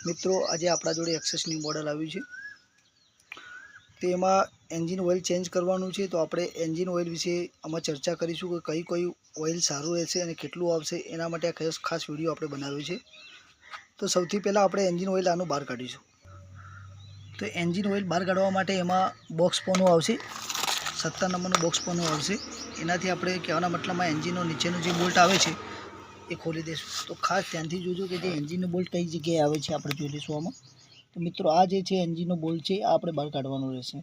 મિત્રો આજે આપણા જોડે એક્સેસની મોડલ આવ્યું છે, તેમાં એન્જિન ઓઇલ ચેન્જ કરવાનું છે। તો આપણે એન્જિન ઓઇલ વિશે આમાં ચર્ચા કરીશું કે કઈ ઓઇલ સારું રહેશે અને કેટલું આવશે। એના માટે આ ખાસ વિડીયો આપણે બનાવ્યો છે। તો સૌથી પહેલાં આપણે એન્જિન ઓઇલ આનું બહાર કાઢીશું। તો એન્જિન ઓઇલ બહાર કાઢવા માટે એમાં બોક્સ પોનું આવશે, 17 નંબરનું બોક્સ પોનું આવશે। એનાથી આપણે કહેવાના મતલબમાં એન્જિનનો નીચેનો જે બોલ્ટ આવે છે એ ખોલી દઈશું। તો ખાસ ધ્યાનથી જોજો કે જે એન્જિનનો બોલ્ટ કઈ જગ્યાએ આવે છે, આપણે જોઈ લઈશું આમાં। તો મિત્રો આ જે છે એન્જિનનો બોલ્ટ છે, આ આપણે બહાર કાઢવાનો રહેશે।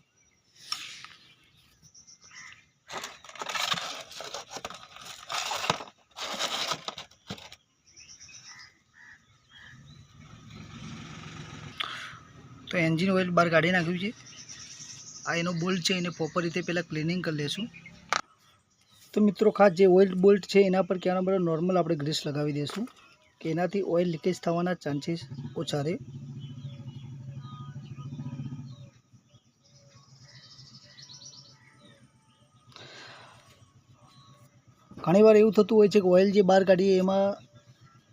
તો એન્જિન ઓઇલ બહાર કાઢી નાખ્યું છે। આ એનો બોલ્ટ છે, એને પ્રોપર રીતે પહેલાં ક્લિનિંગ કરી લેશું। તો મિત્રો ખાસ જે ઓઇલ બોલ્ટ છે એના પર કહેવાના બરાબર નોર્મલ આપણે ગ્રીસ લગાવી દઈશું કે એનાથી ઓઇલ લીકેજ થવાના ચાન્સીસ ઓછા રહે। ઘણીવાર એવું થતું હોય છે કે ઓઇલ જે બહાર કાઢીએ એમાં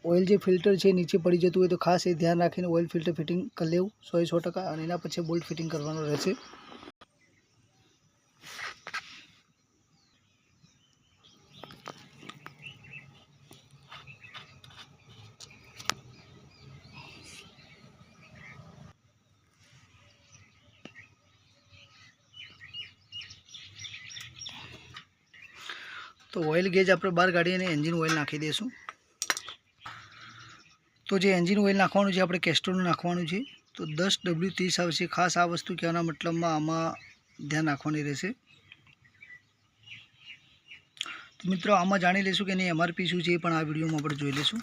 ઓઇલ જે ફિલ્ટર છે નીચે પડી જતું હોય, તો ખાસ એ ધ્યાન રાખીને ઓઇલ ફિલ્ટર ફિટિંગ કરી લેવું 100% અને એના પછી બોલ્ટ ફિટિંગ કરવાનો રહેશે। તો ઓઇલ ગેજ આપણે બહાર કાઢીને એન્જિન ઓઇલ નાખી દઈશું। તો જે એન્જિન ઓઇલ નાખવાનું છે આપણે કેસ્ટરનું નાખવાનું છે। તો 10W30 આવશે। ખાસ આ વસ્તુ કહેવાના મતલબમાં આમાં ધ્યાન રાખવાની રહેશે। તો મિત્રો આમાં જાણી લઈશું કે એની MRP શું છે એ પણ આ વિડીયોમાં આપણે જોઈ લઈશું।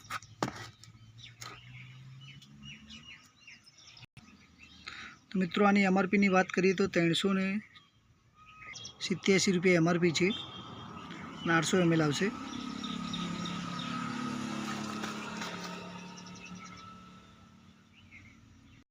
તો મિત્રો આની MRPની વાત કરીએ તો 387 રૂપિયા MRP છે, 800 ml આવશે।